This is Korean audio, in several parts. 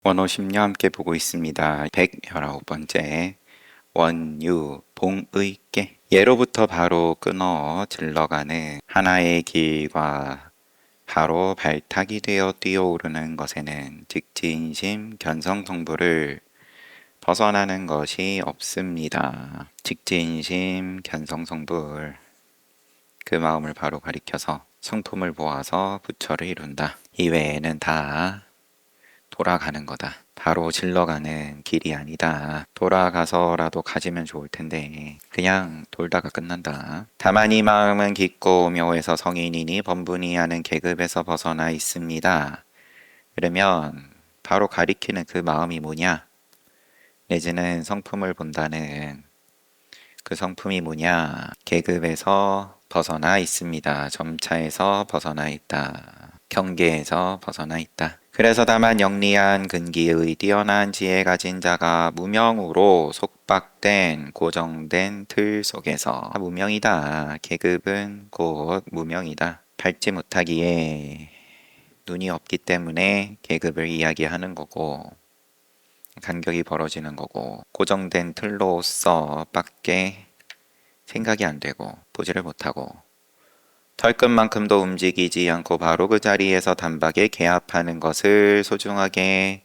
원오십녀 함께 보고 있습니다. 119번째 원유 봉의께 예로부터 바로 끊어 질러가는 하나의 길과 바로 발탁이 되어 뛰어오르는 것에는 직지인심 견성성불을 벗어나는 것이 없습니다. 직지인심 견성성불, 그 마음을 바로 가리켜서 성품을 모아서 부처를 이룬다. 이외에는 다 돌아가는 거다. 바로 질러가는 길이 아니다. 돌아가서라도 가지면 좋을 텐데 그냥 돌다가 끝난다. 다만 이 마음은 깊고 묘해서 성인이니 범분이 하는 계급에서 벗어나 있습니다. 그러면 바로 가리키는 그 마음이 뭐냐? 내지는 성품을 본다는 그 성품이 뭐냐? 계급에서 벗어나 있습니다. 점차에서 벗어나 있다. 경계에서 벗어나 있다. 그래서 다만 영리한 근기의 뛰어난 지혜 가진 자가 무명으로 속박된 고정된 틀 속에서 무명이다. 계급은 곧 무명이다. 밟지 못하기에 눈이 없기 때문에 계급을 이야기하는 거고 간격이 벌어지는 거고 고정된 틀로서 밖에 생각이 안 되고 보지를 못하고 털끝만큼도 움직이지 않고 바로 그 자리에서 단박에 개합하는 것을 소중하게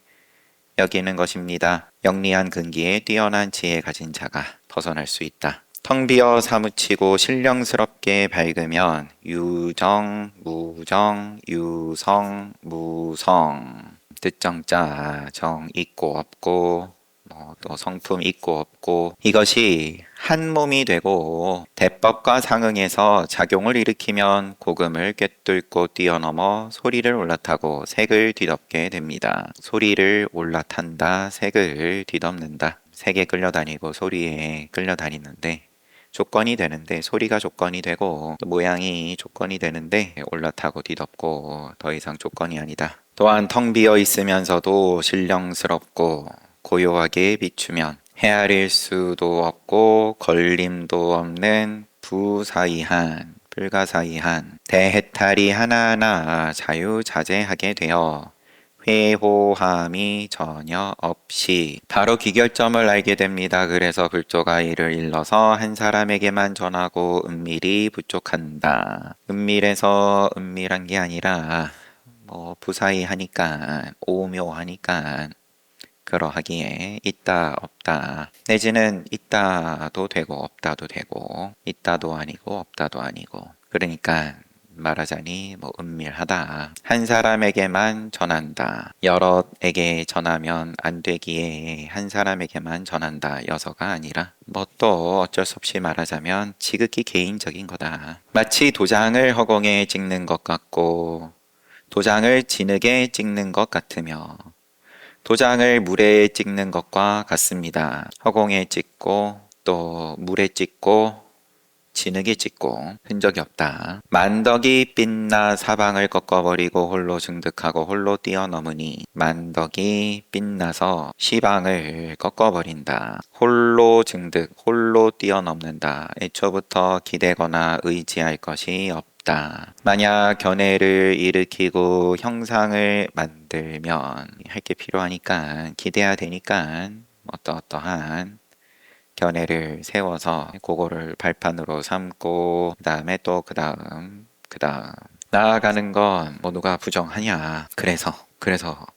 여기는 것입니다. 영리한 근기에 뛰어난 지혜 가진 자가 벗어날 수 있다. 텅 비어 사무치고 신령스럽게 밝으면 유정, 무정, 유성, 무성 뜻정자 정 있고 없고 또 성품 있고 없고 이것이 한 몸이 되고 대법과 상응해서 작용을 일으키면 고금을 꿰뚫고 뛰어넘어 소리를 올라타고 색을 뒤덮게 됩니다. 소리를 올라탄다, 색을 뒤덮는다. 색에 끌려다니고 소리에 끌려다니는데 조건이 되는데 소리가 조건이 되고 모양이 조건이 되는데 올라타고 뒤덮고 더 이상 조건이 아니다. 또한 텅 비어 있으면서도 신령스럽고 고요하게 비추면 헤아릴 수도 없고 걸림도 없는 부사이한 불가사의한 대해탈이 하나하나 자유자재하게 되어 회호함이 전혀 없이 바로 귀결점을 알게 됩니다. 그래서 불조가 이를 일러서 한 사람에게만 전하고 은밀히 부족한다. 은밀해서 은밀한 게 아니라 부사이하니까 오묘하니까 그러하기에 있다 없다 내지는 있다도 되고 없다도 되고 있다도 아니고 없다도 아니고 그러니까 말하자니 은밀하다. 한 사람에게만 전한다. 여럿에게 전하면 안 되기에 한 사람에게만 전한다. 여서가 아니라 또 어쩔 수 없이 말하자면 지극히 개인적인 거다. 마치 도장을 허공에 찍는 것 같고 도장을 진흙에 찍는 것 같으며 도장을 물에 찍는 것과 같습니다. 허공에 찍고 또 물에 찍고 진흙에 찍고 흔적이 없다. 만덕이 빛나 사방을 꺾어버리고 홀로 증득하고 홀로 뛰어넘으니 만덕이 빛나서 시방을 꺾어버린다. 홀로 증득, 홀로 뛰어넘는다. 애초부터 기대거나 의지할 것이 없다. 만약 견해를 일으키고 형상을 만들면 할 게 필요하니까 기대야 되니까 어떠한 견해를 세워서 그거를 발판으로 삼고 그다음에 또 그다음 나아가는 건 누가 부정하냐 그래서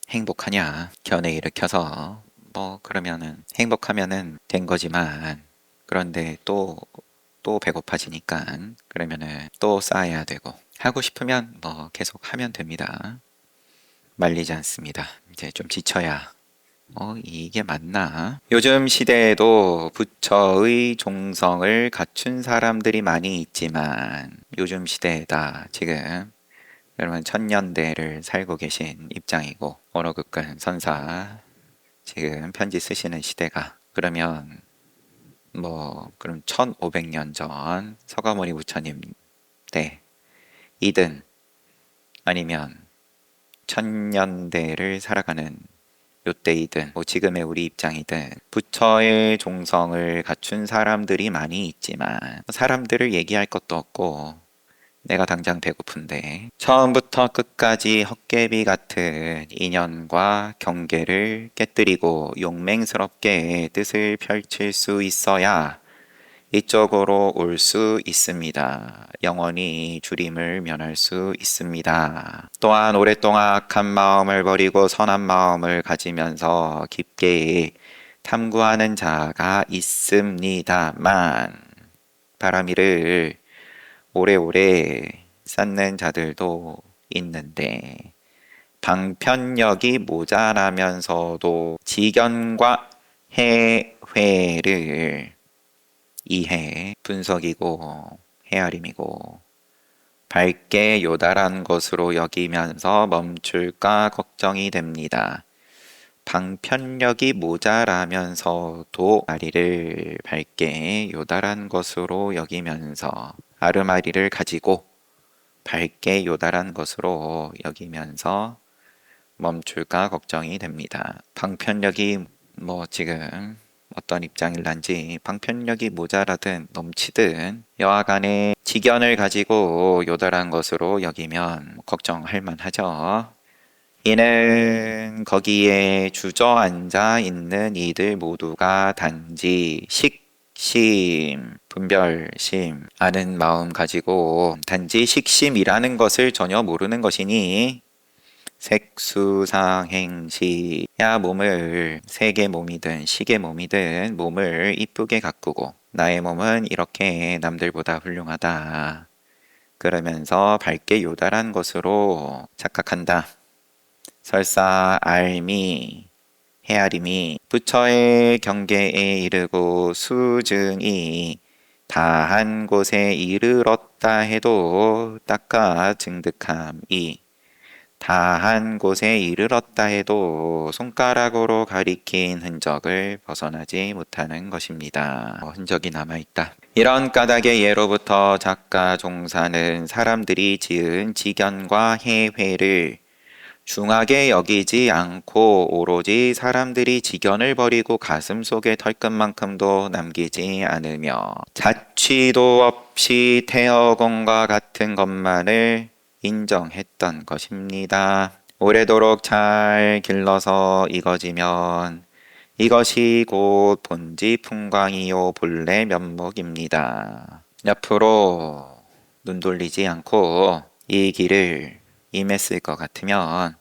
행복하냐 견해 일으켜서 그러면은 행복하면은 된 거지만 그런데 또 배고파지니까 그러면은 또 쌓아야 되고 하고 싶으면 계속 하면 됩니다. 말리지 않습니다. 이제 좀 지쳐야 이게 맞나? 요즘 시대에도 부처의 종성을 갖춘 사람들이 많이 있지만 요즘 시대에다 지금 여러분 천년대를 살고 계신 입장이고 언어극근 선사 지금 편지 쓰시는 시대가 그러면 그럼 1500년 전 서가모니 부처님 때이든 아니면 천년대를 살아가는 요때이든 지금의 우리 입장이든 부처의 종성을 갖춘 사람들이 많이 있지만 사람들을 얘기할 것도 없고 내가 당장 배고픈데. 처음부터 끝까지 헛개비 같은 인연과 경계를 깨뜨리고 용맹스럽게 뜻을 펼칠 수 있어야 이쪽으로 올 수 있습니다. 영원히 주림을 면할 수 있습니다. 또한 오랫동안 악한 마음을 버리고 선한 마음을 가지면서 깊게 탐구하는 자가 있습니다만 바람이를 오래오래 쌓는 자들도 있는데 방편력이 모자라면서도 지견과 해회를 이해, 분석이고 헤아림이고 밝게 요달한 것으로 여기면서 멈출까 걱정이 됩니다. 방편력이 모자라면서도 마리를 밝게 요달한 것으로 여기면서 아르마리를 가지고 밝게 요달한 것으로 여기면서 멈출까 걱정이 됩니다. 방편력이 지금 어떤 입장일란지 방편력이 모자라든 넘치든 여하간에 지견을 가지고 요달한 것으로 여기면 걱정할 만하죠. 이는 거기에 주저앉아 있는 이들 모두가 단지 식심, 분별심, 아는 마음 가지고 단지 식심이라는 것을 전혀 모르는 것이니 색수상행시야 몸을 색의 몸이든 식의 몸이든 몸을 이쁘게 가꾸고 나의 몸은 이렇게 남들보다 훌륭하다. 그러면서 밝게 요달한 것으로 착각한다. 설사 알미, 헤아림이 부처의 경계에 이르고 수증이 다한 곳에 이르렀다 해도 닦아 증득함이 다한 곳에 이르렀다 해도 손가락으로 가리킨 흔적을 벗어나지 못하는 것입니다. 흔적이 남아있다. 이런 까닭의 예로부터 작가 종사는 사람들이 지은 지견과 해회를 중하게 여기지 않고 오로지 사람들이 지견을 버리고 가슴 속에 털끝만큼도 남기지 않으며 자취도 없이 태어공과 같은 것만을 인정했던 것입니다. 오래도록 잘 길러서 익어지면 이것이 곧 본지 풍광이요 본래 면목입니다. 옆으로 눈 돌리지 않고 이 길을 임했을 것 같으면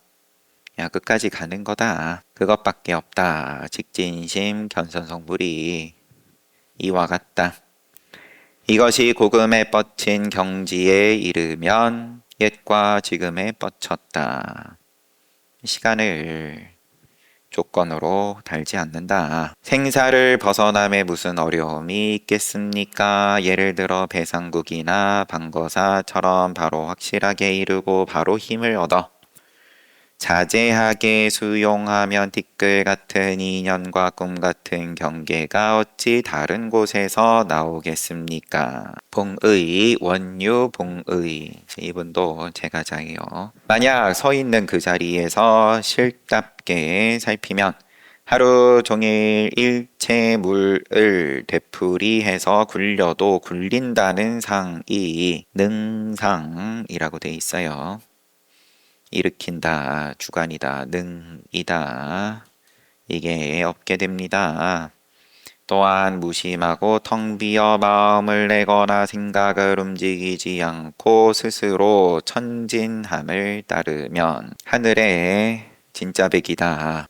끝까지 가는 거다. 그것밖에 없다. 직진심 견선성불이 이와 같다. 이것이 고금에 뻗친 경지에 이르면 옛과 지금에 뻗쳤다. 시간을 조건으로 달지 않는다. 생사를 벗어남에 무슨 어려움이 있겠습니까? 예를 들어 배상국이나 방거사처럼 바로 확실하게 이루고 바로 힘을 얻어 자제하게 수용하면 티끌 같은 인연과 꿈 같은 경계가 어찌 다른 곳에서 나오겠습니까? 봉의, 원유 봉의. 이분도 제가자예요. 만약 서 있는 그 자리에서 실답게 살피면 하루 종일 일체 물을 되풀이해서 굴려도 굴린다는 상이 능상이라고 돼 있어요. 일으킨다, 주관이다, 능이다. 이게 없게 됩니다. 또한 무심하고 텅 비어 마음을 내거나 생각을 움직이지 않고 스스로 천진함을 따르면 하늘의 진짜 백이다.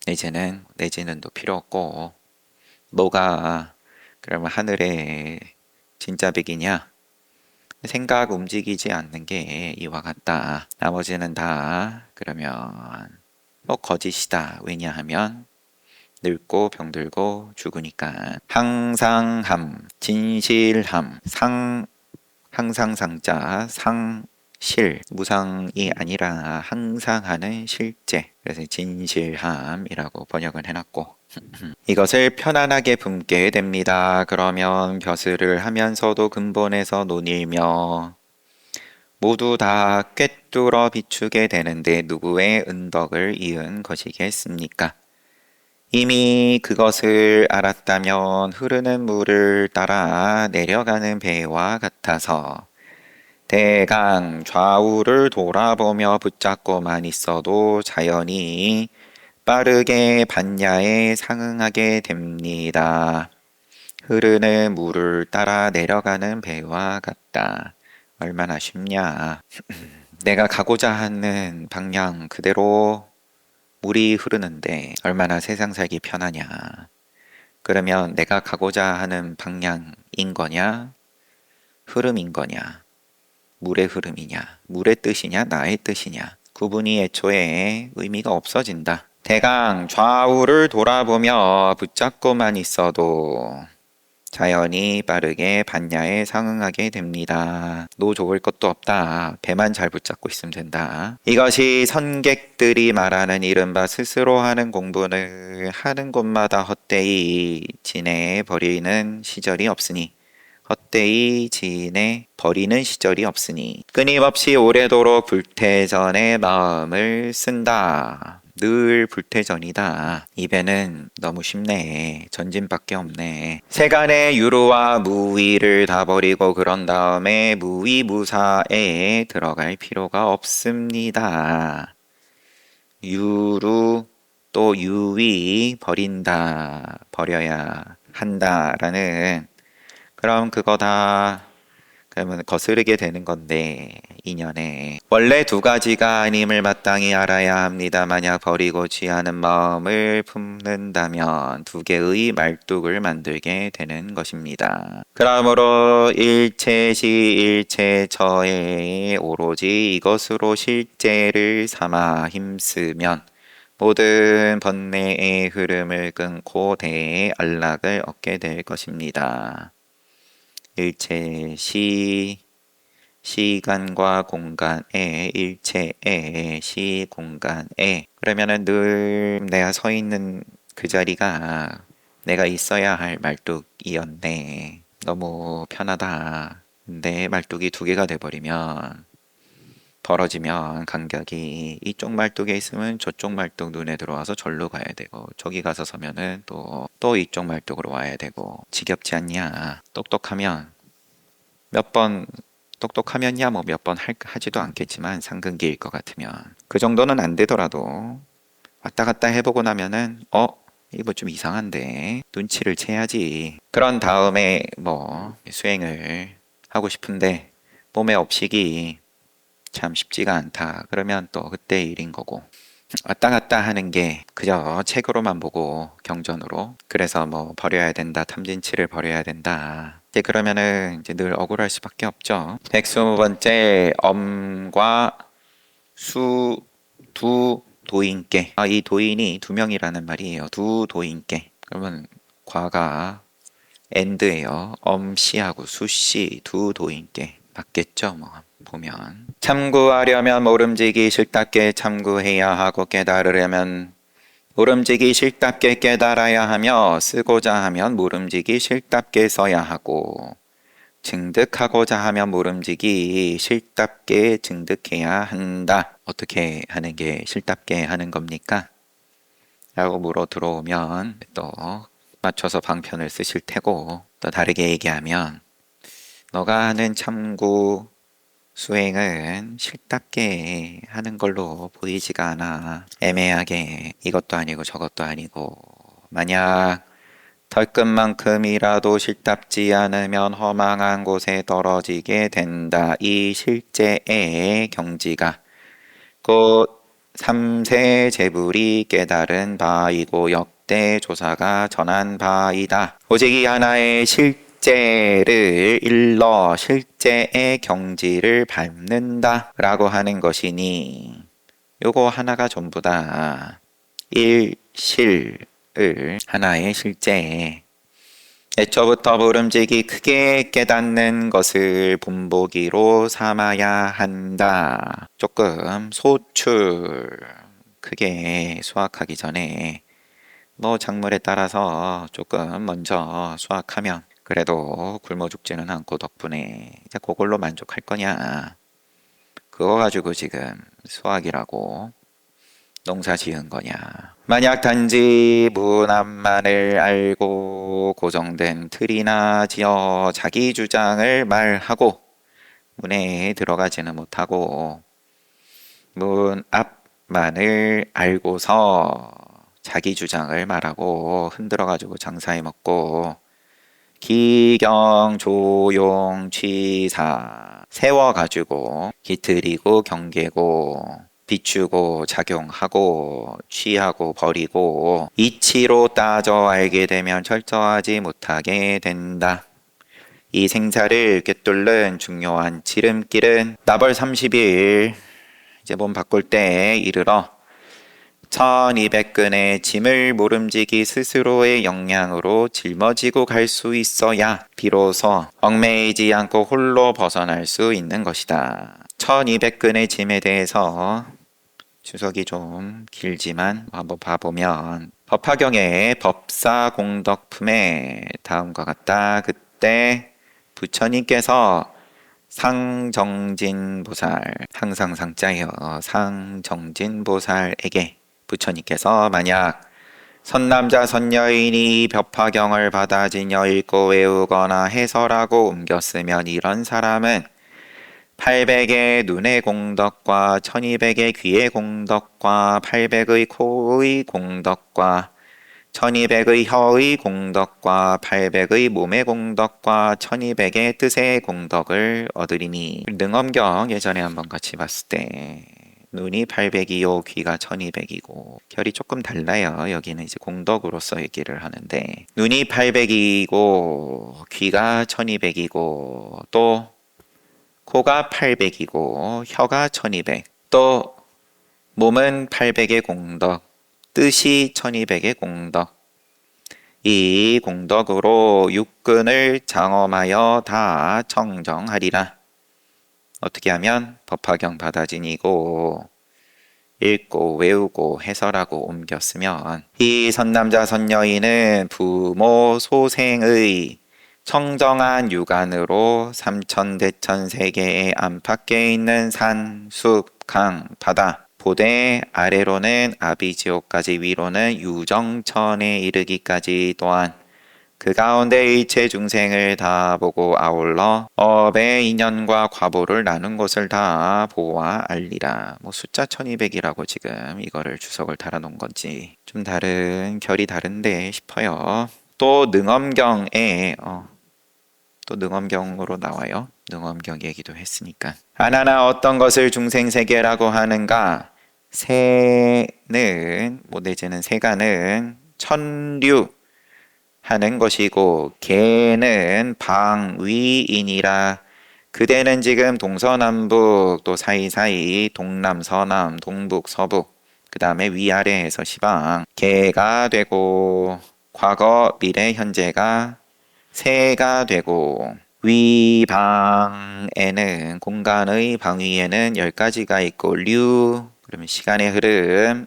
내지는도 필요 없고 뭐가 그러면 하늘의 진짜 백이냐? 생각 움직이지 않는 게 이와 같다. 나머지는 다 그러면 거짓이다. 왜냐하면 늙고 병들고 죽으니까. 항상함, 진실함, 항상 상자, 상실, 무상이 아니라 항상 하는 실제. 그래서 진실함이라고 번역을 해놨고 이것을 편안하게 품게 됩니다. 그러면 벼슬을 하면서도 근본에서 논일며 모두 다 꿰뚫어 비추게 되는데 누구의 은덕을 이은 것이겠습니까? 이미 그것을 알았다면 흐르는 물을 따라 내려가는 배와 같아서 대강 좌우를 돌아보며 붙잡고만 있어도 자연히 빠르게 반야에 상응하게 됩니다. 흐르는 물을 따라 내려가는 배와 같다. 얼마나 쉽냐. 내가 가고자 하는 방향 그대로 물이 흐르는데 얼마나 세상 살기 편하냐. 그러면 내가 가고자 하는 방향인 거냐? 흐름인 거냐? 물의 흐름이냐? 물의 뜻이냐? 나의 뜻이냐? 구분이 애초에 의미가 없어진다. 대강 좌우를 돌아보며 붙잡고만 있어도 자연히 빠르게 반야에 상응하게 됩니다. 노 좋을 것도 없다. 배만 잘 붙잡고 있으면 된다. 이것이 선객들이 말하는 이른바 스스로 하는 공부를 하는 곳마다 헛되이 지내 버리는 시절이 없으니 끊임없이 오래도록 불태전의 마음을 쓴다. 늘 불태전이다. 입에는 너무 쉽네. 전진밖에 없네. 세간의 유루와 무위를 다 버리고 그런 다음에 무위무사에 들어갈 필요가 없습니다. 유루 또 유위 버린다. 버려야 한다라는 그럼 그거 다 그러면 거스르게 되는 건데 인연에 원래 두 가지가 아님을 마땅히 알아야 합니다. 만약 버리고 취하는 마음을 품는다면 두 개의 말뚝을 만들게 되는 것입니다. 그러므로 일체시 일체처에 오로지 이것으로 실제를 삼아 힘쓰면 모든 번뇌의 흐름을 끊고 대안락을 얻게 될 것입니다. 일체시 시간과 공간에 일체에 시공간에 그러면은 늘 내가 서 있는 그 자리가 내가 있어야 할 말뚝이었네. 너무 편하다. 근데 말뚝이 두 개가 돼버리면 벌어지면 간격이 이쪽 말뚝에 있으면 저쪽 말뚝 눈에 들어와서 절로 가야 되고 저기 가서 서면은 또 이쪽 말뚝으로 와야 되고 지겹지 않냐. 똑똑하면 몇 번 똑똑하면야 뭐 몇 번 하지도 않겠지만 상근기일 것 같으면 그 정도는 안 되더라도 왔다 갔다 해보고 나면은 이거 좀 이상한데 눈치를 채야지. 그런 다음에 뭐 수행을 하고 싶은데 몸의 업식이 참 쉽지가 않다. 그러면 또 그때 일인 거고 왔다 갔다 하는 게 그저 책으로만 보고 경전으로 그래서 뭐 버려야 된다. 탐진치를 버려야 된다. 이제 그러면은 이제 늘 억울할 수밖에 없죠. 120번째 엄과 수 두 도인께 이 도인이 두 명이라는 말이에요. 두 도인께 그러면 과가 엔드예요. 엄씨하고 수씨 두 도인께 맞겠죠 뭐 보면 참구하려면 모름지기 실답게 참구해야 하고 깨달으려면 모름지기 실답게 깨달아야 하며 쓰고자 하면 모름지기 실답게 써야 하고 증득하고자 하면 모름지기 실답게 증득해야 한다. 어떻게 하는 게 실답게 하는 겁니까? 라고 물어 들어오면 또 맞춰서 방편을 쓰실 테고 또 다르게 얘기하면 너가 하는 참구 수행은 실답게 하는 걸로 보이지가 않아. 애매하게 이것도 아니고 저것도 아니고 만약 털끝만큼이라도 실답지 않으면 허망한 곳에 떨어지게 된다. 이 실제의 경지가 곧 삼세 제불이 깨달은 바이고 역대 조사가 전한 바이다. 오직 이 하나의 실제를 일러 실제의 경지를 밟는다 라고 하는 것이니 요거 하나가 전부다. 일실을 하나의 실제 애초부터 모름지기 크게 깨닫는 것을 본보기로 삼아야 한다. 조금 소출 크게 수확하기 전에 뭐 작물에 따라서 조금 먼저 수확하면 그래도 굶어 죽지는 않고 덕분에 이제 그걸로 만족할 거냐. 그거 가지고 지금 수확이라고 농사 지은 거냐. 만약 단지 문안만을 알고 고정된 틀이나 지어 자기 주장을 말하고 문에 들어가지는 못하고 문 앞만을 알고서 자기 주장을 말하고 흔들어가지고 장사해 먹고 기경 조용 취사 세워가지고 기틀이고 경계고 비추고 작용하고 취하고 버리고 이치로 따져 알게 되면 철저하지 못하게 된다. 이 생사를 꿰뚫는 중요한 지름길은 나벌 30일 이제 몸 바꿀 때 이르러 1200근의 짐을 모름지기 스스로의 역량으로 짊어지고 갈 수 있어야 비로소 얽매이지 않고 홀로 벗어날 수 있는 것이다. 1200근의 짐에 대해서 주석이 좀 길지만 한번 봐보면 법화경의 법사공덕품에 다음과 같다. 그때 부처님께서 상정진보살, 항상 상자예요. 상정진보살에게 부처님께서 만약 선남자 선여인이 법화경을 받아지녀 읽고 외우거나 해설하고 옮겼으면 이런 사람은 800의 눈의 공덕과 1200의 귀의 공덕과 800의 코의 공덕과 1200의 혀의 공덕과 800의 몸의 공덕과 1200의 뜻의 공덕을 얻으리니. 능엄경 예전에 한번 같이 봤을 때 눈이 800이요 귀가 1200이고 결이 조금 달라요. 여기는 이제 공덕으로서 얘기를 하는데 눈이 800이고 귀가 1200이고 또 코가 800이고 혀가 1200 또 몸은 800의 공덕 뜻이 1200의 공덕 이 공덕으로 육근을 장엄하여 다 청정하리라. 어떻게 하면 법화경 받아지니고 읽고 외우고 해설하고 옮겼으면 이 선남자 선여인은 부모 소생의 청정한 육안으로 삼천대천 세계의 안팎에 있는 산, 숲, 강, 바다 보대 아래로는 아비지옥까지 위로는 유정천에 이르기까지 또한 그 가운데 일체 중생을 다 보고 아울러 업의 인연과 과보를 나눈 것을 다 보아 알리라. 뭐 숫자 1200이라고 지금 이거를 주석을 달아놓은 건지 좀 다른 결이 다른데 싶어요. 또 능엄경에 또 능엄경으로 나와요. 능엄경 얘기도 했으니까 하나나 어떤 것을 중생세계라고 하는가. 새는 내지는 세가는 천류 하는 것이고 개는 방위이니라. 그대는 지금 동서남북 또 사이사이 동남서남 동북서북 그 다음에 위아래에서 시방 개가 되고 과거 미래 현재가 새가 되고 위방에는 공간의 방위에는 10가지가 있고 류 그러면 시간의 흐름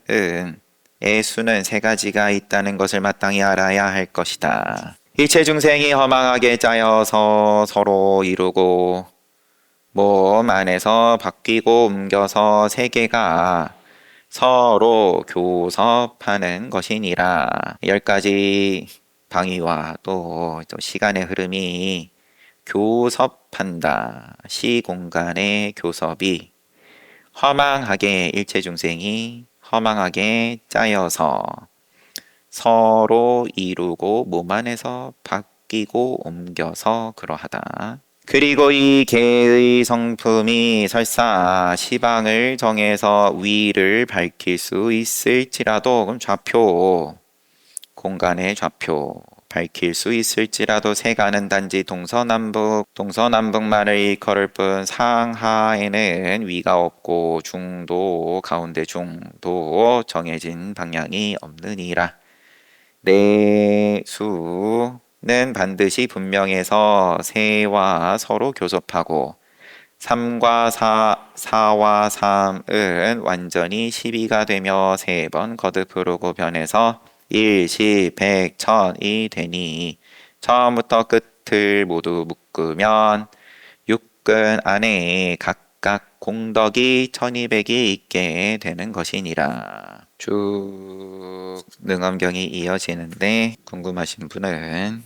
의 수는 3가지가 있다는 것을 마땅히 알아야 할 것이다. 일체 중생이 허망하게 짜여서 서로 이루고 몸 안에서 바뀌고 옮겨서 세계가 서로 교섭하는 것이니라. 10가지 방위와 또 시간의 흐름이 교섭한다. 시공간의 교섭이 허망하게 일체 중생이 허망하게 짜여서 서로 이루고 몸 안에서 바뀌고 옮겨서 그러하다. 그리고 이 개의 성품이 설사 시방을 정해서 위를 밝힐 수 있을지라도 그럼 좌표 공간의 좌표 밝힐 수 있을지라도 세가는 단지 동서남북만을 일컬을 뿐 상하에는 위가 없고 중도 가운데 중도 정해진 방향이 없느니라. 내수는 반드시 분명해서 세와 서로 교섭하고 3과 4와 3은 완전히 12가 되며 3번 거듭 흐르고 변해서 1, 10, 100, 1000이 되니 처음부터 끝을 모두 묶으면 육근 안에 각각 공덕이 1200이 있게 되는 것이니라. 쭉 능엄경이 이어지는데 궁금하신 분은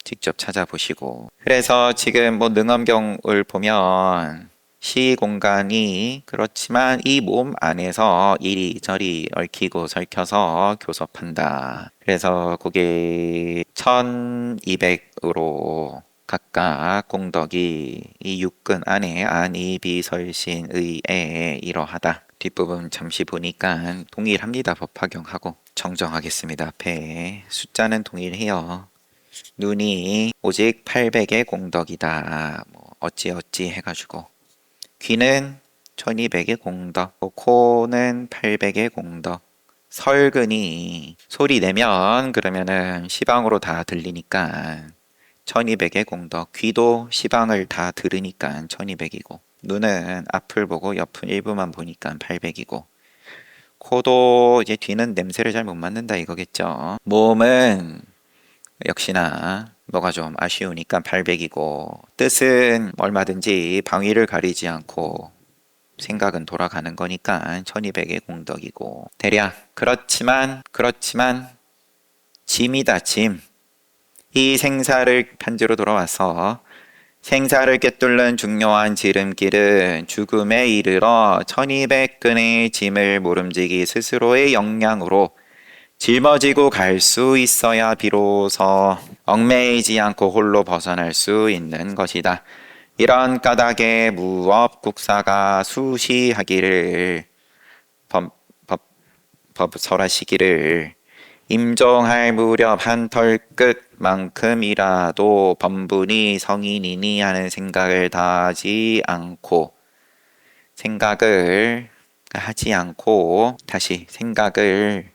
직접 찾아보시고. 그래서 지금 뭐 능엄경을 보면 시 공간이 그렇지만 이 몸 안에서 이리저리 얽히고 설켜서 교섭한다. 그래서 그게 1200으로 각각 공덕이 이 육근 안에 안이비설신의에 이러하다. 뒷부분 잠시 보니까 동일합니다. 법화경하고 정정하겠습니다. 앞에 숫자는 동일해요. 눈이 오직 800의 공덕이다. 뭐 어찌어찌 해가지고 귀는 1200의 공덕, 코는 800의 공덕. 설근이 소리 내면 그러면은 시방으로 다 들리니까 1200의 공덕. 귀도 시방을 다 들으니까 1200이고 눈은 앞을 보고 옆은 일부만 보니까 800이고 코도 이제 뒤는 냄새를 잘 못 맡는다 이거겠죠. 몸은 역시나 뭐가 좀 아쉬우니까 800이고 뜻은 얼마든지 방위를 가리지 않고 생각은 돌아가는 거니까 1200의 공덕이고 대략 그렇지만 짐이다 짐. 이 생사를 편지로 돌아와서 생사를 꿰뚫는 중요한 지름길은 죽음에 이르러 1200근의 짐을 모름지기 스스로의 역량으로 짊어지고 갈 수 있어야 비로소 얽매이지 않고 홀로 벗어날 수 있는 것이다. 이런 까닭에 무업국사가 수시하기를 설하시기를 임종할 무렵 한 털끝만큼이라도 범분이 성인이니 하는 생각을 하지 않고 다시 생각을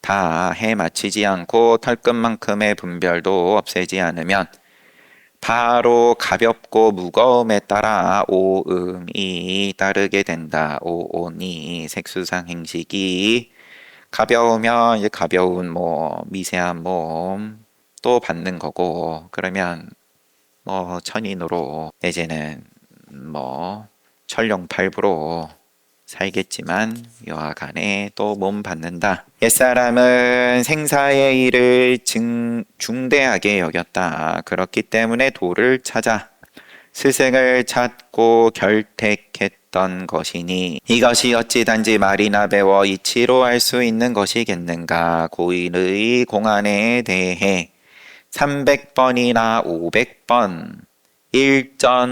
다 해 마치지 않고 털끝만큼의 분별도 없애지 않으면 바로 가볍고 무거움에 따라 오음이 따르게 된다. 오온이 색수상 행식이 가벼우면 이제 가벼운 뭐 미세한 몸 또 받는 거고 그러면 뭐 천인으로 내지는 뭐 천룡팔부로 살겠지만 여하간에 또 몸 받는다. 옛사람은 생사의 일을 중대하게 여겼다. 그렇기 때문에 도를 찾아 스승을 찾고 결택했던 것이니 이것이 어찌 단지 말이나 배워 이치로 할 수 있는 것이겠는가. 고인의 공안에 대해 300번이나 500번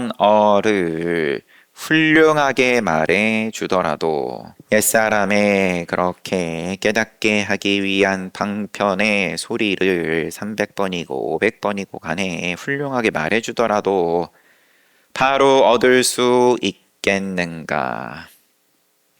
일전어를 훌륭하게 말해 주더라도 옛사람의 그렇게 깨닫게 하기 위한 방편의 소리를 300번이고 500번이고 간에 훌륭하게 말해 주더라도 바로 얻을 수 있겠는가.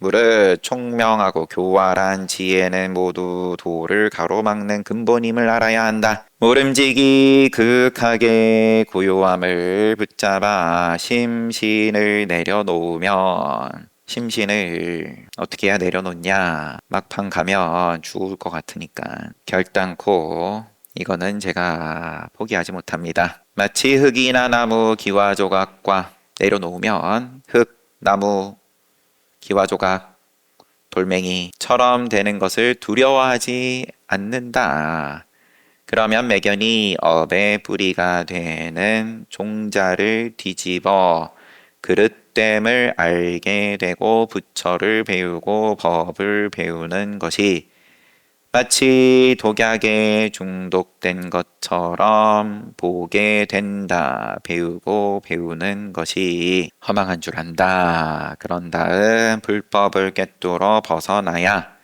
무릇 총명하고 교활한 지혜는 모두 도를 가로막는 근본임을 알아야 한다. 모름지기 그윽하게 고요함을 붙잡아 심신을 내려놓으면 심신을 어떻게 해야 내려놓냐. 막판 가면 죽을 것 같으니까 결단코 이거는 제가 포기하지 못합니다. 마치 흙이나 나무 기와 조각과 내려놓으면 흙, 나무, 기와 조각, 돌멩이처럼 되는 것을 두려워하지 않는다. 그러면 매견이 업의 뿌리가 되는 종자를 뒤집어 그릇됨을 알게 되고 부처를 배우고 법을 배우는 것이 마치 독약에 중독된 것처럼 보게 된다. 배우고 배우는 것이 허망한 줄 안다. 그런 다음 불법을 꿰뚫어 벗어나야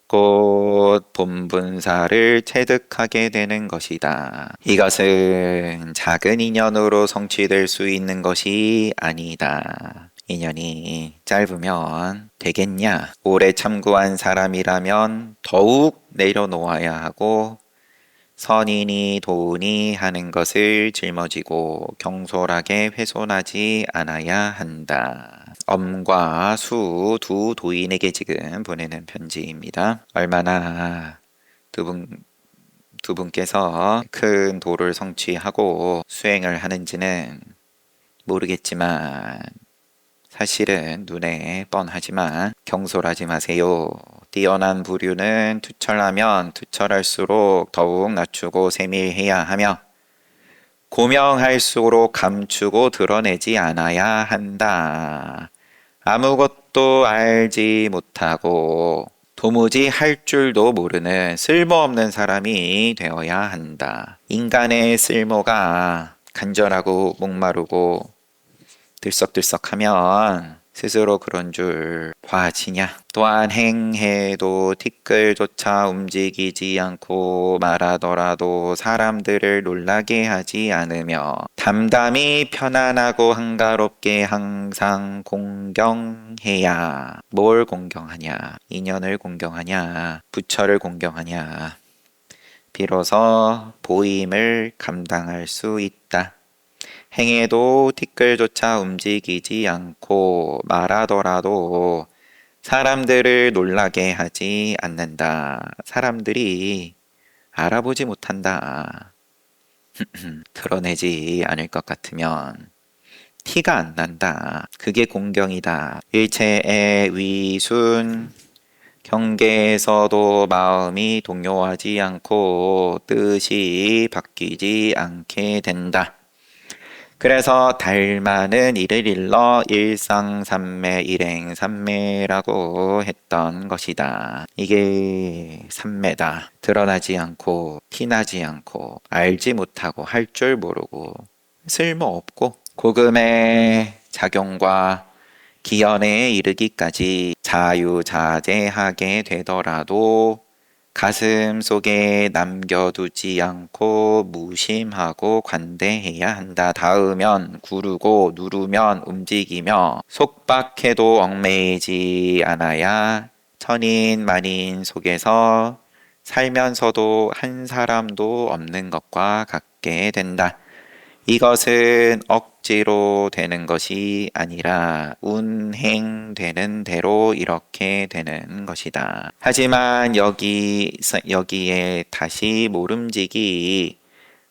곧 본분사를 체득하게 되는 것이다. 이것은 작은 인연으로 성취될 수 있는 것이 아니다. 인연이 짧으면 되겠냐? 오래 참고한 사람이라면 더욱 내려놓아야 하고 선인이 도운이 하는 것을 짊어지고 경솔하게 훼손하지 않아야 한다. 엄과 수 두 도인에게 지금 보내는 편지입니다. 얼마나 두 분께서 큰 도를 성취하고 수행을 하는지는 모르겠지만 사실은 눈에 뻔하지만 경솔하지 마세요. 뛰어난 부류는 투철하면 투철할수록 더욱 낮추고 세밀해야 하며 고명할수록 감추고 드러내지 않아야 한다. 아무것도 알지 못하고 도무지 할 줄도 모르는 쓸모없는 사람이 되어야 한다. 인간의 쓸모가 간절하고 목마르고 들썩들썩하면 스스로 그런 줄 봐지냐. 또한 행해도 티끌조차 움직이지 않고 말하더라도 사람들을 놀라게 하지 않으며 담담히 편안하고 한가롭게 항상 공경해야. 뭘 공경하냐? 인연을 공경하냐? 부처를 공경하냐? 비로소 보임을 감당할 수 있다. 행해도 티끌조차 움직이지 않고 말하더라도 사람들을 놀라게 하지 않는다. 사람들이 알아보지 못한다. 드러내지 않을 것 같으면 티가 안 난다. 그게 공경이다. 일체의 위순 경계에서도 마음이 동요하지 않고 뜻이 바뀌지 않게 된다. 그래서 달마는 이를 일러 일상삼매 일행삼매라고 했던 것이다. 이게 삼매다. 드러나지 않고 티나지 않고 알지 못하고 할 줄 모르고 쓸모없고 고금의 작용과 기연에 이르기까지 자유자재하게 되더라도 가슴 속에 남겨두지 않고 무심하고 관대해야 한다. 닿으면 구르고 누르면 움직이며 속박해도 얽매이지 않아야 천인 만인 속에서 살면서도 한 사람도 없는 것과 같게 된다. 이것은 억지로 되는 것이 아니라 운행되는 대로 이렇게 되는 것이다. 하지만 여기에 다시 모름지기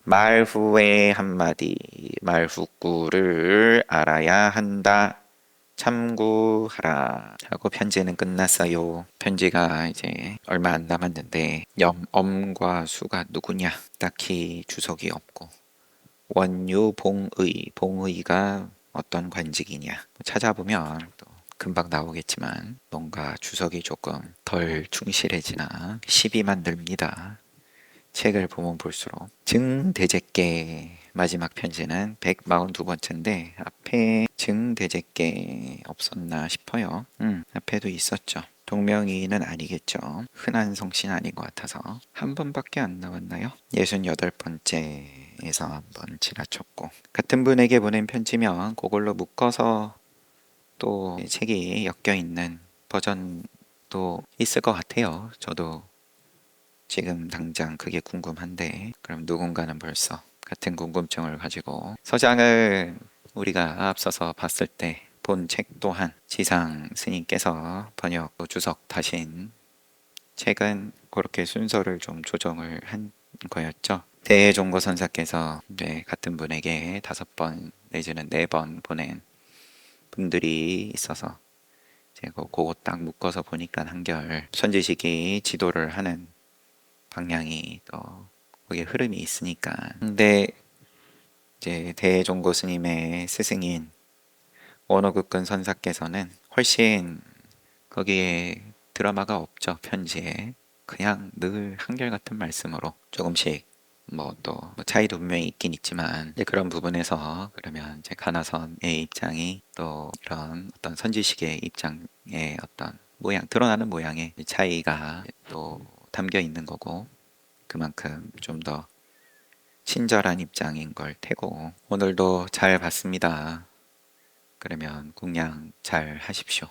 말 후에 한마디 말후구를 알아야 한다. 참고하라 하고 편지는 끝났어요. 편지가 이제 얼마 안 남았는데 엄과 수가 누구냐? 딱히 주석이 없고 원유 봉의가 어떤 관직이냐 찾아보면 또 금방 나오겠지만 뭔가 주석이 조금 덜 충실해지나 시비만 들립니다. 책을 보면 볼수록 증대제께 마지막 편지는 142번째인데 앞에 증대제께 없었나 싶어요. 앞에도 있었죠. 동명이인은 아니겠죠. 흔한 성씨는 아닌 것 같아서 한 번밖에 안 나왔나요? 68번째에서 한번 지나쳤고 같은 분에게 보낸 편지면 그걸로 묶어서 또 책이 엮여있는 버전도 있을 것 같아요. 저도 지금 당장 그게 궁금한데 그럼 누군가는 벌써 같은 궁금증을 가지고 서장을 우리가 앞서서 봤을 때 본 책 또한 지상 스님께서 번역 주석하신 책은 그렇게 순서를 좀 조정을 한 거였죠. 대종고 선사께서 같은 분에게 5번 내지는 4번 보낸 분들이 있어서 제가 그거 딱 묶어서 보니까 한결 선지식이 지도를 하는 방향이 또 거기에 흐름이 있으니까. 근데 이제 대종고 스님의 스승인 원어극근 선사께서는 훨씬 거기에 드라마가 없죠. 편지에 그냥 늘 한결같은 말씀으로 조금씩 뭐 또 차이도 분명히 있긴 있지만 이제 그런 부분에서 그러면 이제 가나선의 입장이 또 이런 어떤 선지식의 입장의 어떤 모양 드러나는 모양의 차이가 또 담겨 있는 거고 그만큼 좀 더 친절한 입장인 걸 테고 오늘도 잘 봤습니다. 그러면 공양 잘 하십시오.